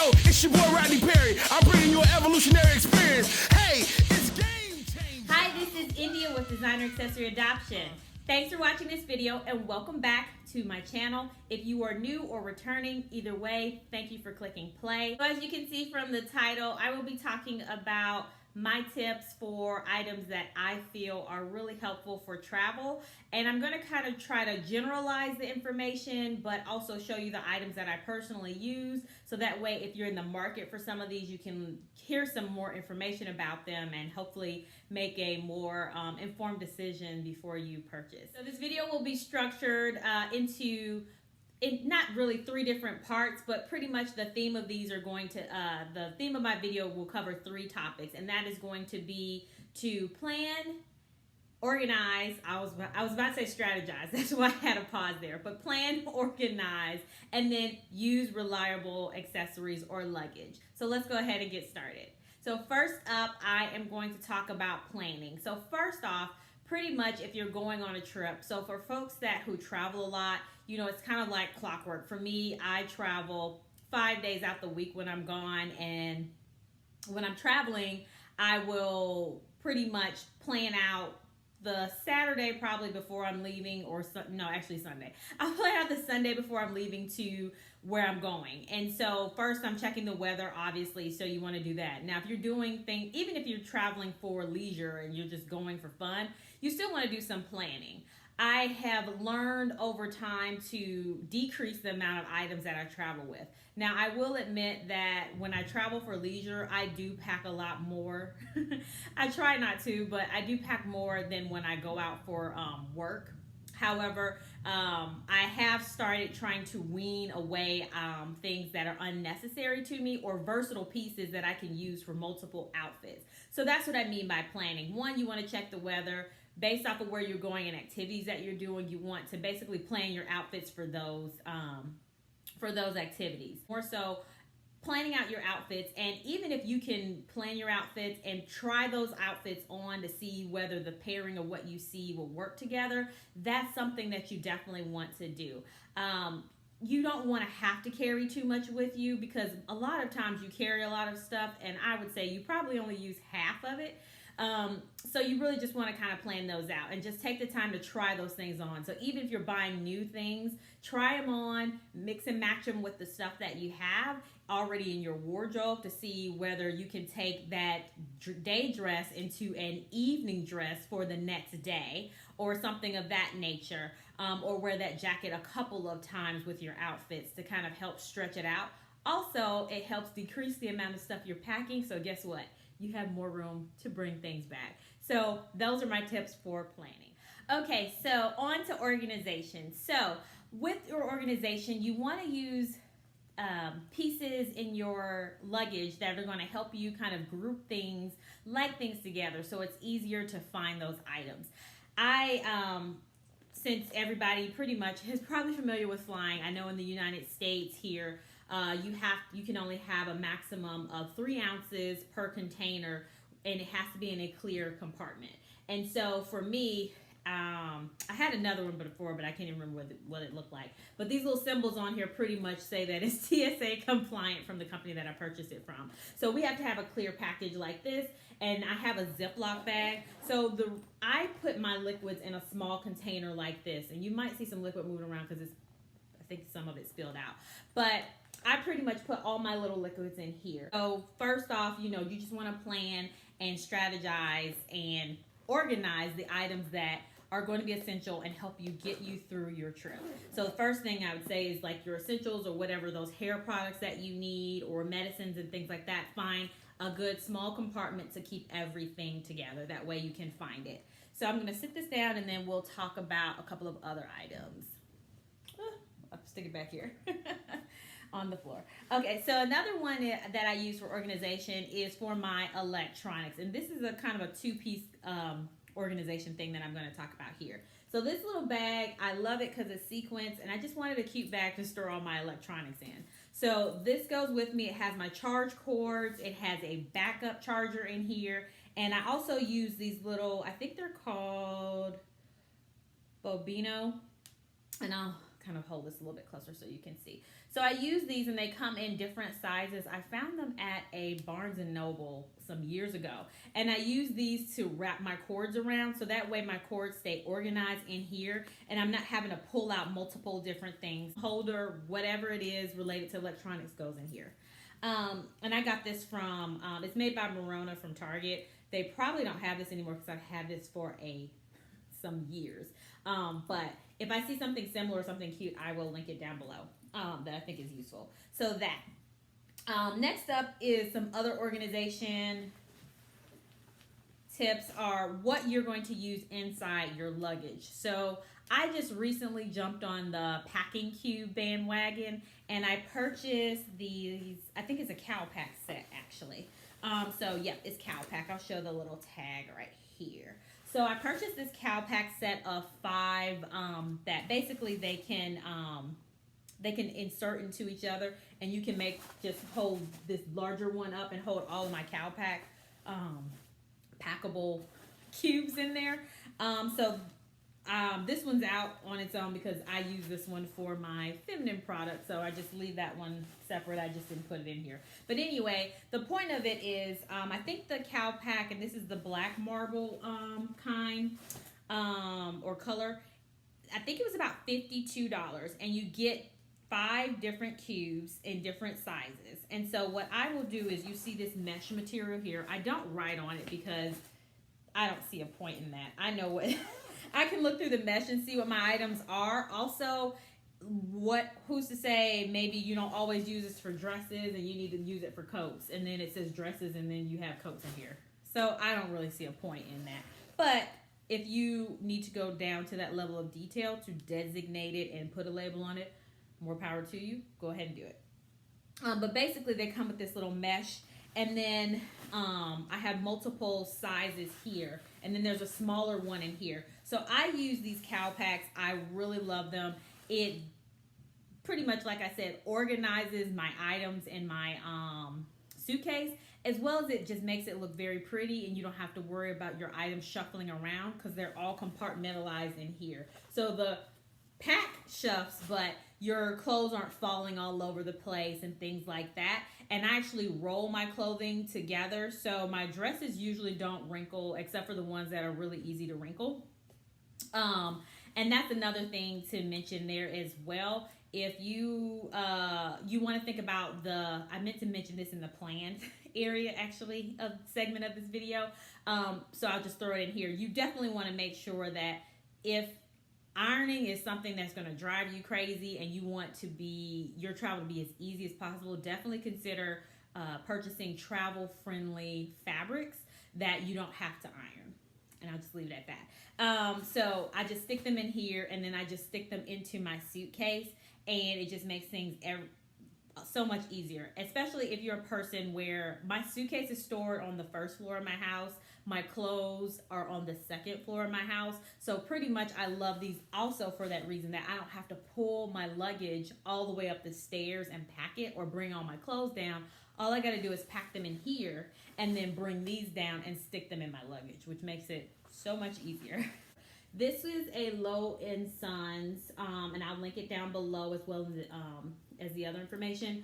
Yo, it's your boy Rodney Perry. I'm bringing you an evolutionary experience. Hey, it's game changing. Hi, this is India with Designer Accessory Adoption. Thanks for watching this video and welcome back to my channel. If you are new or returning, either way, thank you for clicking play. So as you can see from the title, I will be talking about my tips for items that I feel are really helpful for travel. And I'm going to kind of try to generalize the information, but also show you the items that I personally use. So that way, if you're in the market for some of these, you can hear some more information about them and hopefully make a more informed decision before you purchase. So this video will be structured into not really three different parts, but pretty much the theme of these are going to, the theme of my video will cover three topics, and that is going to be to plan, organize, I was about to say strategize, that's why I had a pause there, but plan, organize, and then use reliable accessories or luggage. So let's go ahead and get started. So first up, I am going to talk about planning. So first off, pretty much if you're going on a trip, so for folks who travel a lot, you know, it's kind of like clockwork. For me, I travel 5 days out the week when I'm gone, and when I'm traveling, I will pretty much plan out the Saturday probably before I'm leaving, or actually Sunday. I'll plan out the Sunday before I'm leaving to where I'm going. And so first I'm checking the weather, obviously, so you want to do that. Now, if you're doing things, even if you're traveling for leisure and you're just going for fun, you still want to do some planning. I have learned over time to decrease the amount of items that I travel with. Now, I will admit that when I travel for leisure, I do pack a lot more. I try not to, but I do pack more than when I go out for work. However, I have started trying to wean away things that are unnecessary to me, or versatile pieces that I can use for multiple outfits. So that's what I mean by planning. One, you want to check the weather. Based off of where you're going and activities that you're doing, you want to basically plan your outfits for those activities. More so, planning out your outfits, and even if you can plan your outfits and try those outfits on to see whether the pairing of what you see will work together, that's something that you definitely want to do. You don't want to have to carry too much with you, because a lot of times you carry a lot of stuff, and I would say you probably only use half of it. So you really just want to kind of plan those out and just take the time to try those things on. So even if you're buying new things, try them on, mix and match them with the stuff that you have already in your wardrobe to see whether you can take that day dress into an evening dress for the next day, or something of that nature, or wear that jacket a couple of times with your outfits to kind of help stretch it out. Also, it helps decrease the amount of stuff you're packing, so guess what? You have more room to bring things back. So those are my tips for planning. Okay, so on to organization. So with your organization, you want to use pieces in your luggage that are going to help you kind of group things, like things together, so it's easier to find those items. Since everybody pretty much is probably familiar with flying, I know in the United States here, you can only have a maximum of 3 ounces per container, and it has to be in a clear compartment. And so for me, I had another one before, but I can't even remember what it looked like. But these little symbols on here pretty much say that it's TSA compliant from the company that I purchased it from. So we have to have a clear package like this, and I have a Ziploc bag. So I put my liquids in a small container like this, and you might see some liquid moving around because I think some of it spilled out. But I pretty much put all my little liquids in here. So first off, you just want to plan and strategize and organize the items that are going to be essential and help you get you through your trip. So the first thing I would say is like your essentials, or whatever those hair products that you need, or medicines and things like that. Find a good small compartment to keep everything together. That way you can find it. So I'm going to sit this down, and then we'll talk about a couple of other items. I'll stick it back here. On the floor. Okay, so another one that I use for organization is for my electronics, and this is a kind of a two-piece organization thing that I'm going to talk about here. So this little bag, I love it because it's sequins, and I just wanted a cute bag to store all my electronics in. So this goes with me. It has my charge cords, it has a backup charger in here, and I also use these little, I think they're called Bobino, and I'll kind of hold this a little bit closer so you can see. So I use these and they come in different sizes. I found them at a Barnes & Noble some years ago. And I use these to wrap my cords around so that way my cords stay organized in here and I'm not having to pull out multiple different things. Holder, whatever it is related to electronics goes in here. And I got this from, it's made by Morona from Target. They probably don't have this anymore because I've had this for some years. But if I see something similar or something cute, I will link it down below that I think is useful. So that. Next up is some other organization tips are what you're going to use inside your luggage. So I just recently jumped on the packing cube bandwagon and I purchased these, I think it's a cow pack set actually. So yeah, it's cow pack. I'll show the little tag right here. So I purchased this cow pack set of 5 that basically they can insert into each other and you can just hold this larger one up and hold all of my cow pack packable cubes in there. This one's out on its own because I use this one for my feminine product, so I just leave that one separate. I just didn't put it in here. But anyway, the point of it is, I think the cow pack, and this is the black marble kind or color, I think it was about $52, and you get 5 different cubes in different sizes. And so what I will do is, you see this mesh material here. I don't write on it because I don't see a point in that. I know what... I can look through the mesh and see what my items are. Also, who's to say maybe you don't always use this for dresses and you need to use it for coats. And then it says dresses and then you have coats in here. So I don't really see a point in that. But if you need to go down to that level of detail to designate it and put a label on it, more power to you. Go ahead and do it. But basically they come with this little mesh. And then I have multiple sizes here. And then there's a smaller one in here. So I use these cow packs. I really love them. It pretty much, like I said, organizes my items in my suitcase, as well as it just makes it look very pretty and you don't have to worry about your items shuffling around because they're all compartmentalized in here. So the pack shuffs, but your clothes aren't falling all over the place and things like that. And I actually roll my clothing together, so my dresses usually don't wrinkle except for the ones that are really easy to wrinkle. And that's another thing to mention there as well. If you want to think about I meant to mention this in the planned area actually of segment of this video, so I'll just throw it in here. You definitely want to make sure that if ironing is something that's going to drive you crazy and you want your travel to be as easy as possible, definitely consider purchasing travel-friendly fabrics that you don't have to iron. And I'll just leave it at that. So I just stick them in here and then I just stick them into my suitcase, and it just makes things so much easier, especially if you're a person where my suitcase is stored on the first floor of my house. My clothes are on the second floor of my house. So pretty much I love these also for that reason, that I don't have to pull my luggage all the way up the stairs and pack it or bring all my clothes down. All I got to do is pack them in here and then bring these down and stick them in my luggage, which makes it so much easier. This is a Lo&Sons, and I'll link it down below as well as the other information.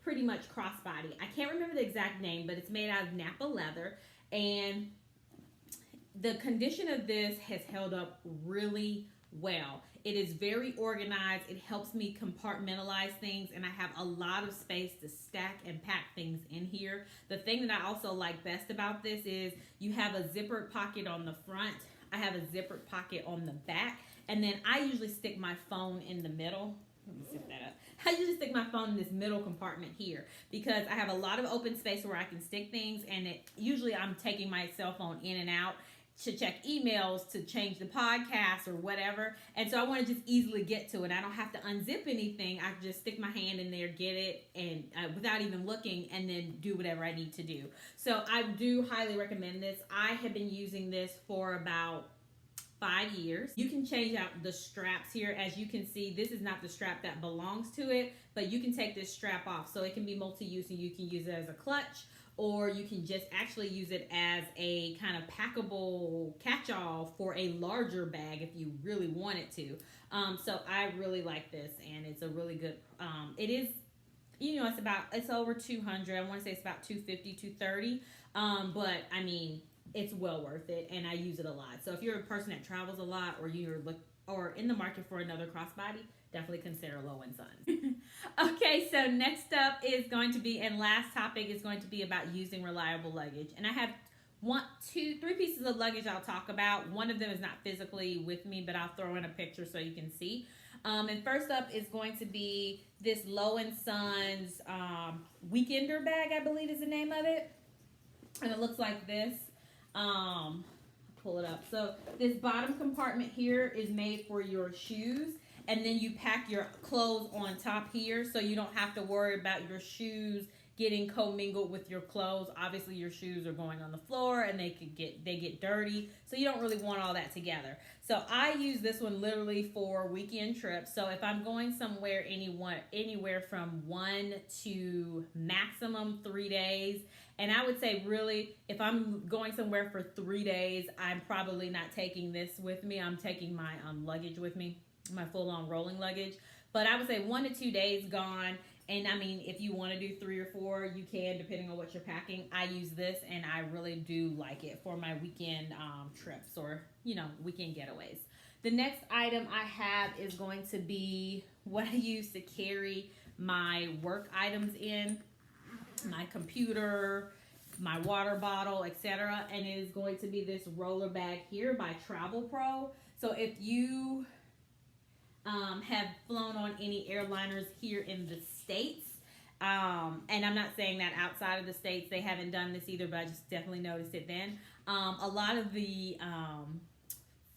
Pretty much crossbody. I can't remember the exact name, but it's made out of Napa leather, and the condition of this has held up really well. It is very organized. It helps me compartmentalize things, and I have a lot of space to stack and pack things in here. The thing that I also like best about this is you have a zippered pocket on the front. I have a zippered pocket on the back, and then I usually stick my phone in the middle. Let me zip that up. I usually stick my phone in this middle compartment here because I have a lot of open space where I can stick things, and usually I'm taking my cell phone in and out to check emails, to change the podcast or whatever. And so I want to just easily get to it. I don't have to unzip anything. I can just stick my hand in there, get it, and without even looking, and then do whatever I need to do. So I do highly recommend this. I have been using this for about 5 years. You can change out the straps here. As you can see, this is not the strap that belongs to it, but you can take this strap off. So it can be multi-use, and you can use it as a clutch, or you can just actually use it as a kind of packable catch-all for a larger bag if you really wanted to. So I really like this, and it's a really good, it is, you know, it's over 200. I want to say it's about 250, 230. But I mean, it's well worth it, and I use it a lot. So if you're a person that travels a lot, or in the market for another crossbody, definitely consider Lo&Sons. Okay, so next up is going to be, and last topic is going to be about using reliable luggage. And I have three pieces of luggage I'll talk about. One of them is not physically with me, but I'll throw in a picture so you can see. And first up is going to be this Lo&Sons Weekender bag, I believe is the name of it. And it looks like this. Pull it up. So this bottom compartment here is made for your shoes, and then you pack your clothes on top here, so you don't have to worry about your shoes getting commingled with your clothes. Obviously your shoes are going on the floor and they get dirty, so you don't really want all that together. So I use this one literally for weekend trips. So if I'm going somewhere, anywhere from 1 to maximum 3 days, and I would say really if I'm going somewhere for 3 days, I'm probably not taking this with me. I'm taking my luggage with me, my full-on rolling luggage. But I would say 1 to 2 days gone. And I mean, if you want to do 3 or 4, you can, depending on what you're packing. I use this, and I really do like it for my weekend trips, or, you know, weekend getaways. The next item I have is going to be what I use to carry my work items in, my computer, my water bottle, etc. And it is going to be this roller bag here by Travel Pro. So if you have flown on any airliners here in the States, and I'm not saying that outside of the States they haven't done this either, but I just definitely noticed it then. A lot of the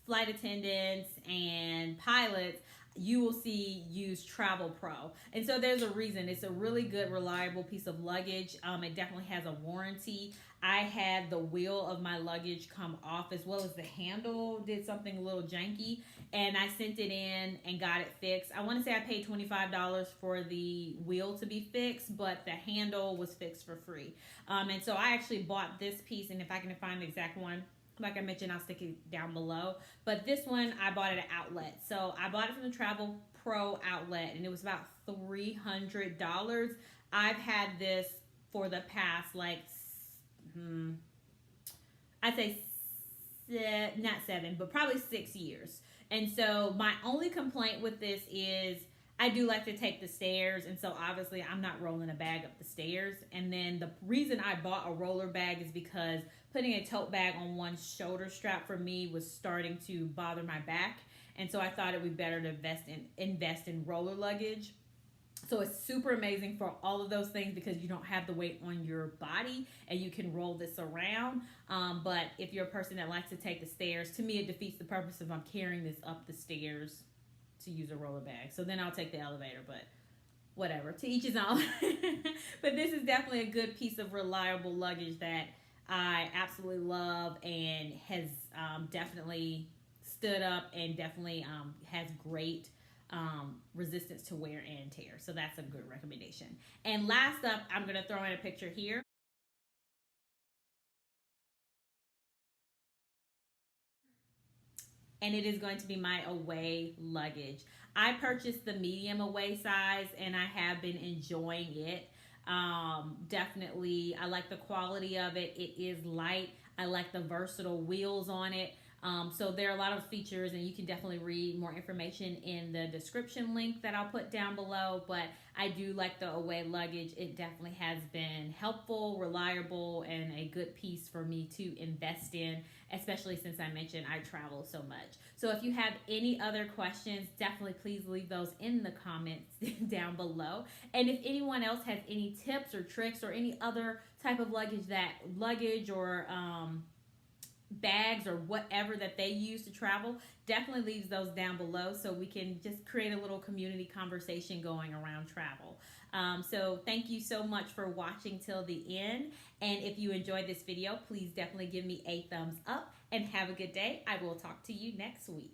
flight attendants and pilots, you will see use Travel Pro. And so there's a reason. It's a really good, reliable piece of luggage. It definitely has a warranty. I had the wheel of my luggage come off, as well as the handle did something a little janky, and I sent it in and got it fixed. I want to say I paid $25 for the wheel to be fixed, but the handle was fixed for free. And so I actually bought this piece, and if I can find the exact one, like I mentioned, I'll stick it down below. But this one, I bought it at outlet. So I bought it from the Travel Pro outlet, and it was about $300. I've had this for the past, like, I'd say not 7, but probably 6 years. And so my only complaint with this is I do like to take the stairs, and so obviously I'm not rolling a bag up the stairs. And then the reason I bought a roller bag is because putting a tote bag on one shoulder strap for me was starting to bother my back, and so I thought it would be better to invest in roller luggage. So it's super amazing for all of those things because you don't have the weight on your body and you can roll this around. But if you're a person that likes to take the stairs, to me it defeats the purpose of I'm carrying this up the stairs to use a roller bag. So then I'll take the elevator, but whatever, to each his own. But this is definitely a good piece of reliable luggage that I absolutely love, and has definitely stood up, and definitely has great resistance to wear and tear. So that's a good recommendation. And last up, I'm going to throw in a picture here. And it is going to be my away luggage. I purchased the medium away size, and I have been enjoying it. Definitely, I like the quality of it. It is light. I like the versatile wheels on it. So there are a lot of features, and you can definitely read more information in the description link that I'll put down below. But I do like the away luggage. It definitely has been helpful, reliable, and a good piece for me to invest in, especially since I mentioned I travel so much. So if you have any other questions, definitely please leave those in the comments down below. And if anyone else has any tips or tricks or any other type of luggage or bags or whatever that they use to travel, definitely leave those down below so we can just create a little community conversation going around travel. So thank you so much for watching till the end. And if you enjoyed this video, please definitely give me a thumbs up and have a good day. I will talk to you next week.